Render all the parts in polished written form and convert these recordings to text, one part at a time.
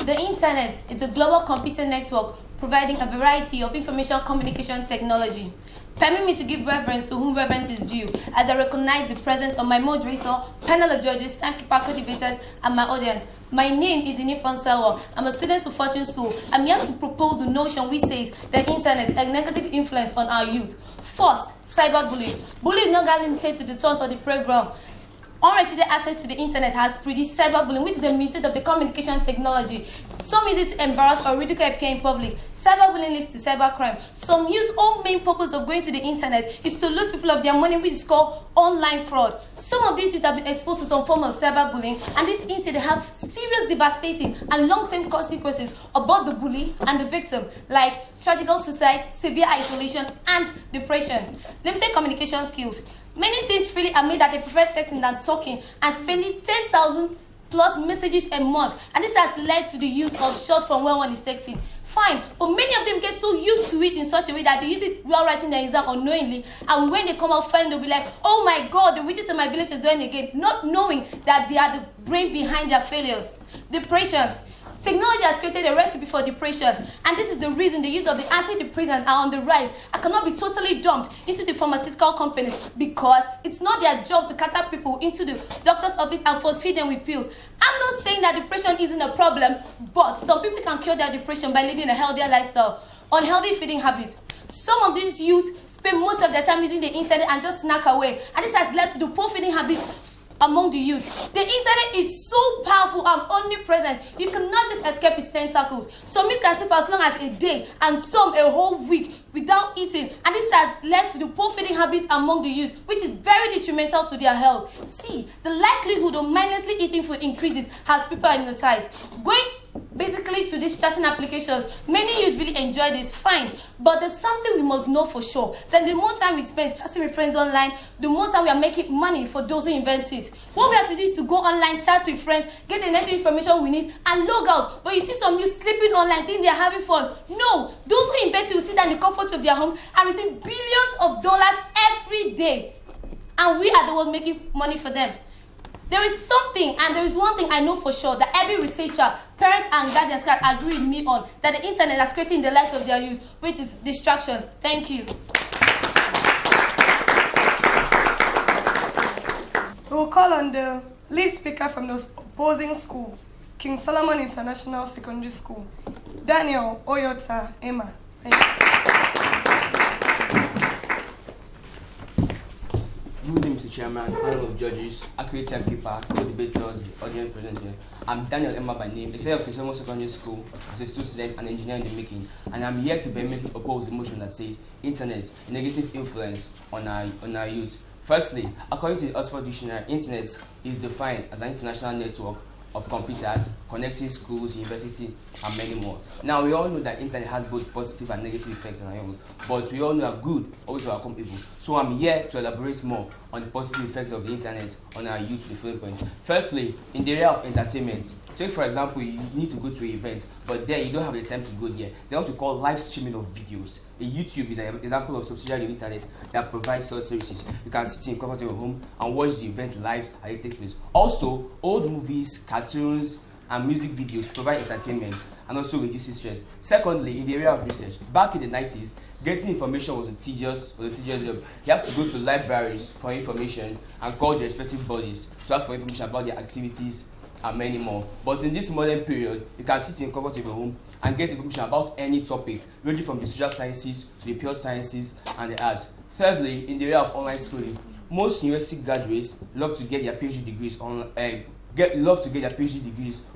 The internet is a global computer network providing a variety of information communication technology. Permit me to give reverence to whom reverence is due, as I recognize the presence of my moderator, panel of judges, timekeeper, co-debaters, and my audience. My name is Consequencial. I'm a student of Fortune School. I'm here to propose the notion which says the internet has a negative influence on our youth. First, cyberbullying. Bullying is not limited to the taunt or the playground. Unrestricted access to the internet has produced cyberbullying, which is the misuse of the communication technology. Some use it to embarrass or ridicule a peer in public. Cyberbullying leads to cybercrime. Some use whole main purpose of going to the internet is to lose people of their money, which is called online fraud. Some of these youth have been exposed to some form of cyberbullying, and this instead have serious, devastating, and long-term consequences about the bully and the victim, like tragical suicide, severe isolation, and depression. Let me say communication skills. Many things freely admit that they prefer texting than talking and spending 10,000 plus messages a month, and this has led to the use of short form when one is texting. Fine, but many of them get so used to it in such a way that they use it while writing their exam unknowingly, and when they come out fine, they'll be like, oh my god, the witches in my village is doing again, not knowing that they are the brain behind their failures. Depression. Technology has created a recipe for depression, and this is the reason the use of the antidepressants are on the rise and cannot be totally dumped into the pharmaceutical companies, because it's not their job to cater people into the doctor's office and force feed them with pills. I'm not saying that depression isn't a problem, but some people can cure their depression by living a healthier lifestyle. Unhealthy feeding habits. Some of these youths spend most of their time using the internet and just snack away, and this has led to the poor feeding habits among the youth. The internet is so powerful and omnipresent, you cannot just escape its tentacles. Some youth can sleep as long as a day and some a whole week without eating, and this has led to the poor feeding habits among the youth, which is very detrimental to their health. See, the likelihood of mindlessly eating food increases as people are hypnotized. Going basically to these chatting applications, many youth really enjoy this, fine, but there's something we must know for sure, that the more time we spend chatting with friends online, the more time we are making money for those who invent it. What we have to do is to go online, chat with friends, get the necessary information we need, and log out. But you see some youth sleeping online thinking they're having fun. No, those who invent it will sit down in the comfort of their homes and receive billions of dollars every day, and we are the ones making money for them. There is something, and there is one thing I know for sure, that every researcher, parents and guardians can agree with me on, that the internet has created in the lives of their youth, which is distraction. Thank you. We will call on the lead speaker from the opposing school, King Solomon International Secondary School, Daniel Oyota Emma. Thank you. Good evening, Mr. Chairman, panel of judges, accurate timekeeper, co-debaters, the audience present here. I'm Daniel Emma by name, a student of King Secondary School, as a student and engineer in the making, and I'm here to vehemently oppose the motion that says internet, negative influence on our youth. Firstly, according to the Oxford Dictionary, internet is defined as an international network of computers connecting schools, universities, and many more. Now, we all know that internet has both positive and negative effects on our youth, but we all know that good always overcomes evil. So I'm here to elaborate more on the positive effects of the internet on our youth with the following points. Firstly, in the area of entertainment, take for example, you need to go to an event, but there you don't have the time to go there. They want to call live streaming of videos. A YouTube is an example of subsidiary internet that provides such services. You can sit in comfort of your home and watch the event live as it takes place. Also, old movies, cartoons, and music videos provide entertainment and also reduces stress. Secondly, in the area of research, back in the 90s, getting information was a tedious job. You have to go to libraries for information and call the respective bodies to ask for information about their activities and many more. But in this modern period, you can sit in comfort of your home and get information about any topic, ranging from the social sciences to the pure sciences and the arts. Thirdly, in the area of online schooling, most university graduates love to get their PhD degrees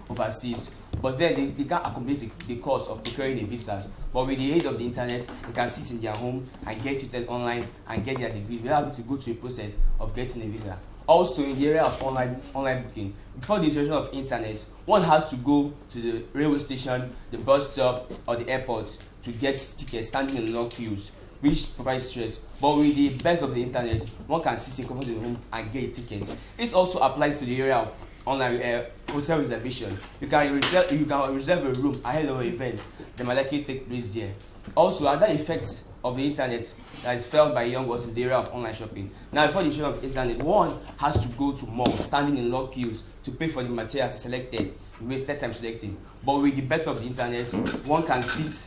overseas, but then they can't accommodate the cost of procuring the visas. But with the aid of the internet, they can sit in their home and get tutored online and get their degrees without having to go through the process of getting a visa. Also, in the area of online booking, before the introduction of internet, one has to go to the railway station, the bus stop, or the airport to get tickets, standing in long queues, which provides stress. But with the best of the internet, one can sit in comfort of the home and get tickets. This also applies to the area of online hotel reservation. You can reserve a room ahead of an event that might likely take place there. Also, another effect of the internet that is felt by young ones is the area of online shopping. Now, before the introduction of the internet, one has to go to malls, standing in long queues to pay for the materials selected. He wasted time selecting. But with the best of the internet, one can sit.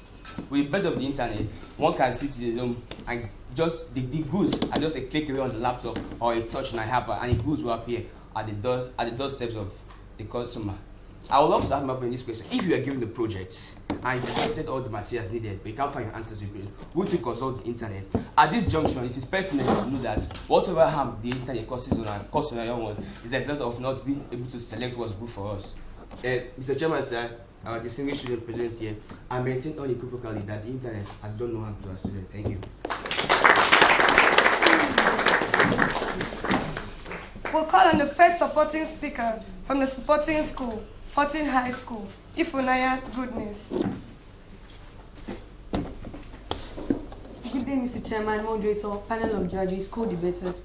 With the best of the internet, one can sit in his home and just the goods are just a click away on the laptop or a touch on a hamper, and the goods will appear at the doorsteps of the consumer. I would love to ask my in this question. If you are given the project and you tested all the materials needed, but you can't find your answers to it, would you consult the internet? At this junction, it is pertinent to know that whatever harm the internet causes on our young ones is a result of not being able to select what's good for us. Mr. Chairman, sir, our distinguished student present here, I maintain unequivocally that the internet has done no harm to our students. Thank you. We'll call on the first supporting speaker from the supporting school, 14 High School, Ifunaya Goodness. Good day, Mr. Chairman, moderator, panel of judges, co-debaters,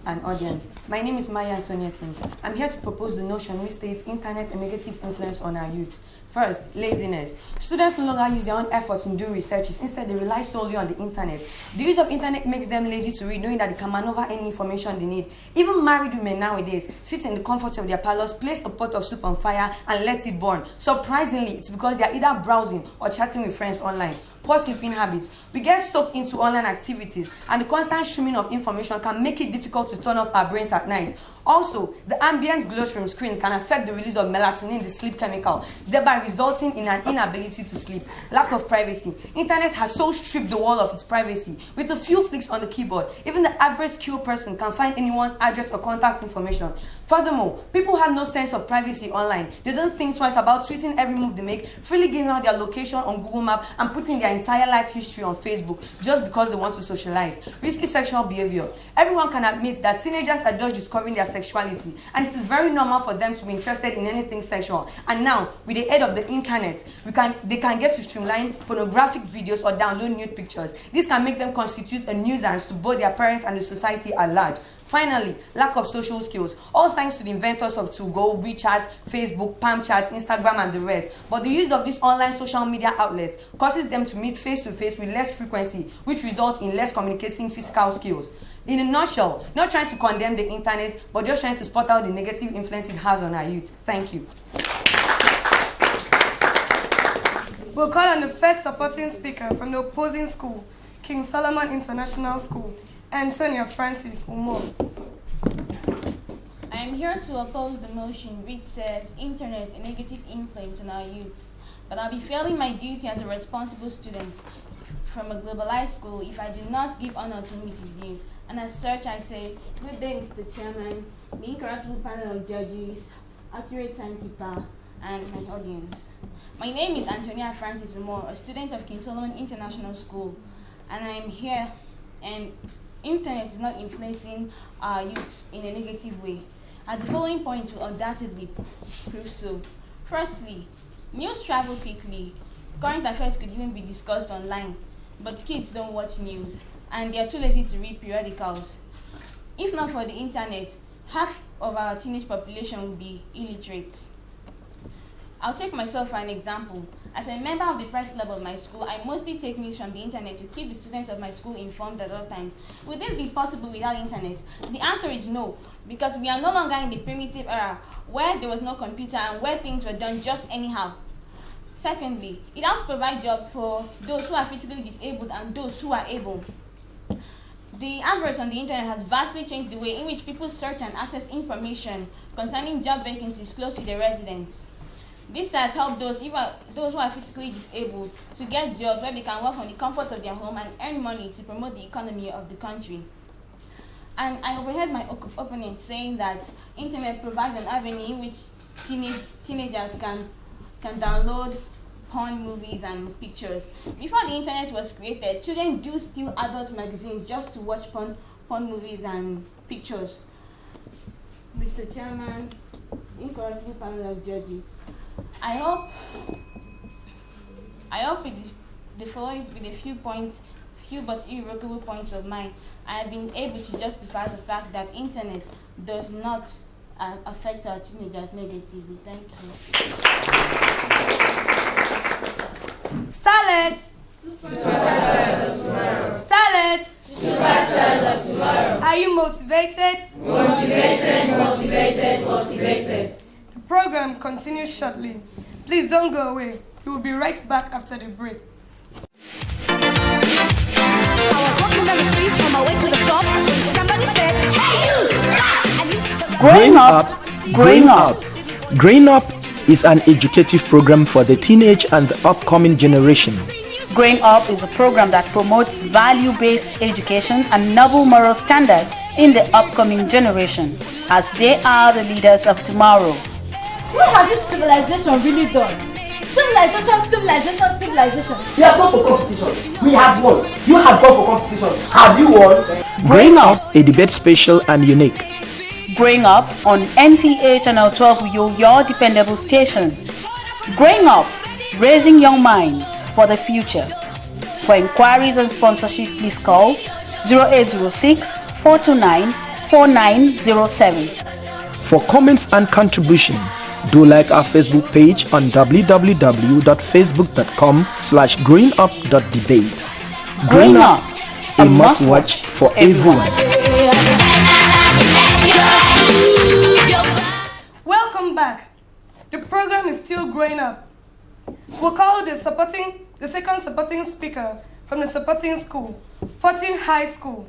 and audience. My name is Maya Antonietta. I'm here to propose the notion which states internet a negative influence on our youth. First, laziness. Students no longer use their own efforts in doing researches. Instead, they rely solely on the internet. The use of internet makes them lazy to read, knowing that they can maneuver any information they need. Even married women nowadays sit in the comfort of their parlors, place a pot of soup on fire, and let it burn. Surprisingly, it's because they are either browsing or chatting with friends online. Poor sleeping habits. We get sucked into online activities, and the constant streaming of information can make it difficult to turn off our brains at night. Also, the ambient glow from screens can affect the release of melatonin, the sleep chemical, thereby resulting in an inability to sleep. Lack of privacy. Internet has so stripped the world of its privacy. With a few flicks on the keyboard, even the average skilled person can find anyone's address or contact information. Furthermore, people have no sense of privacy online. They don't think twice about tweeting every move they make, freely giving out their location on Google Maps, and putting their entire life history on Facebook just because they want to socialize. Risky sexual behavior. Everyone can admit that teenagers are just discovering their sexuality, and it is very normal for them to be interested in anything sexual. And now, with the aid of the internet, they can get to streamline pornographic videos or download nude pictures. This can make them constitute a nuisance to both their parents and the society at large. Finally, lack of social skills, all thanks to the inventors of 2Go, WeChat, Facebook, Palm Chats, Instagram, and the rest. But the use of these online social media outlets causes them to meet face-to-face with less frequency, which results in less communicating physical skills. In a nutshell, not trying to condemn the internet, but just trying to spot out the negative influence it has on our youth. Thank you. We'll call on the first supporting speaker from the opposing school, King Solomon International School, Antonia Francis Umo. I am here to oppose the motion which says internet a negative influence on our youth. But I'll be failing my duty as a responsible student from a globalized school if I do not give honor to whom it is due. And as such, I say, good day, Mr. Chairman, the incorruptible panel of judges, accurate timekeeper, and my audience. My name is Antonia Francis Umo, a student of King Solomon International School, and I am here, and internet is not influencing our youth in a negative way. And the following points will undoubtedly prove so. Firstly, news travel quickly. Current affairs could even be discussed online, but kids don't watch news, and they are too lazy to read periodicals. If not for the internet, half of our teenage population would be illiterate. I'll take myself for an example. As a member of the press club of my school, I mostly take news from the internet to keep the students of my school informed at all times. Would this be possible without internet? The answer is no, because we are no longer in the primitive era where there was no computer and where things were done just anyhow. Secondly, it helps provide jobs for those who are physically disabled and those who are able. The adverts on the internet has vastly changed the way in which people search and access information concerning job vacancies close to their residence. This has helped those who are physically disabled to get jobs where they can work from the comfort of their home and earn money to promote the economy of the country. And I overheard my opponent saying that internet provides an avenue in which teenagers can download porn movies and pictures. Before the internet was created, children do steal adult magazines just to watch porn movies and pictures. Mr. Chairman, incorruptible panel of judges, I hope with the following, with a few but irrevocable points of mine, I have been able to justify the fact that internet does not affect our teenagers negatively. Thank you. Silence! Starlets! Superstars of tomorrow. Are you motivated? Motivated. The program continues shortly. Please don't go away. We will be right back after the break. I was walking down the street on my way to the shop when somebody said, "Hey you, stop!" I needed to Growing Up. Growing Up is an educative program for the teenage and the upcoming generation. Growing Up is a program that promotes value-based education and noble moral standards in the upcoming generation, as they are the leaders of tomorrow. What has this civilization really done? Civilization. We have gone for competition. We have won. You have gone for competition. Have you won? Growing Up, a debate special and unique. Growing Up on NTA Channel 12 with your dependable station. Growing Up, raising young minds for the future. For inquiries and sponsorship, please call 0806-429-4907. For comments and contribution, do like our Facebook page on www.facebook.com/growingup.debate. Growing Up, a must-watch for everyone. Welcome back. The program is still growing up. We'll call the second supporting speaker from the supporting school, 14 High School,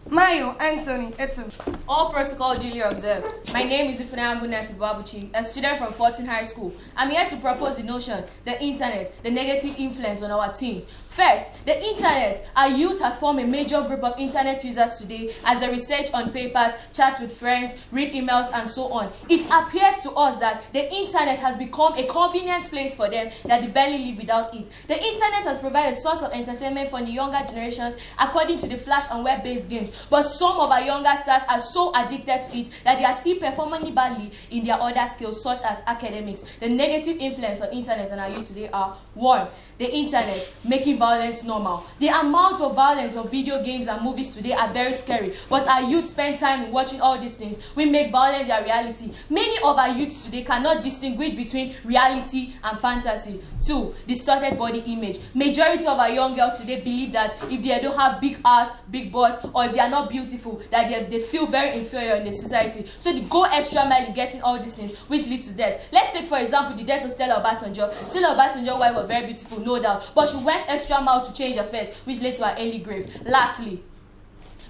Mayo Anthony Etum. All protocol duly observed. My name is Ifeanyi Vunesi Babuchi, a student from 14 High School. I'm here to propose the notion, the internet, the negative influence on our teen. First, the internet. Our youth has formed a major group of internet users today as they research on papers, chat with friends, read emails, and so on. It appears to us that the internet has become a convenient place for them that they barely live without it. The internet has provided a source of entertainment for the younger generations according to the flash and web-based games. But some of our younger stars are so addicted to it that they are still performing badly in their other skills such as academics. The negative influence on internet on our youth today are: 1. The internet making violence normal. The amount of violence of video games and movies today are very scary, but our youth spend time in watching all these things. We make violence their reality. Many of our youth today cannot distinguish between reality and fantasy. 2. Distorted body image. Majority of our young girls today believe that if they don't have big ass, big butts, or if they are not beautiful, that they feel very inferior in the society. So they go extra mile in getting all these things, which lead to death. Let's take for example the death of Stella Obasanjo. Stella Obasanjo's wife was very beautiful, no doubt, but she went extra mile to change her face, which led to her early grave. Lastly,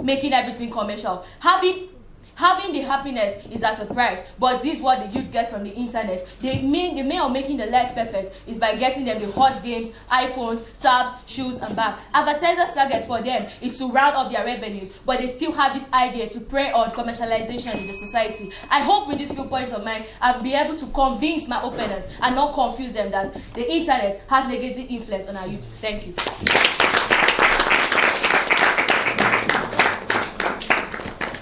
making everything commercial. Having the happiness is at a price, but this is what the youth get from the internet. The main of making the life perfect is by getting them the hot games, iPhones, tabs, shoes, and bags. Advertisers' target for them is to round up their revenues, but they still have this idea to prey on commercialization in the society. I hope with these few points of mine, I'll be able to convince my opponents and not confuse them that the internet has negative influence on our youth. Thank you.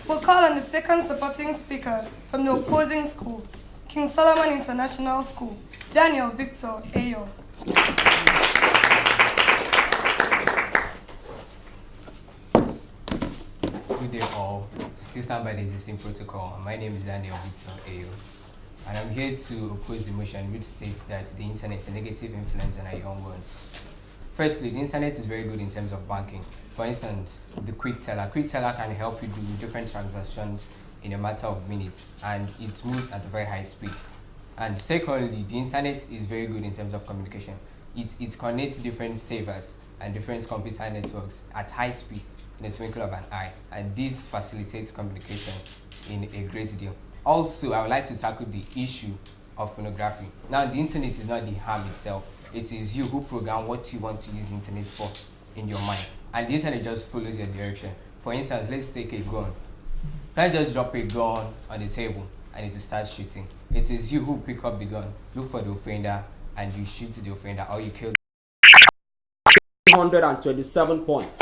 We'll call on the second supporting speaker from the opposing school, King Solomon International School, Daniel Victor Ayo. Good day all. Still stand by the existing protocol. My name is Daniel Victor Ayo, and I'm here to oppose the motion which states that the internet is a negative influence on our young ones. Firstly, the internet is very good in terms of banking. For instance, the quick teller. Quick teller can help you do different transactions in a matter of minutes, and it moves at a very high speed. And secondly, the internet is very good in terms of communication. It connects different servers and different computer networks at high speed in the twinkle of an eye, and this facilitates communication in a great deal. Also, I would like to tackle the issue of pornography. Now, the internet is not the harm itself. It is you who program what you want to use the internet for in your mind, and the internet just follows your direction. For instance, let's take a gun. Can't just drop a gun on the table and it will start shooting. It is you who pick up the gun, look for the offender, and you shoot the offender, or you kill. 127 points.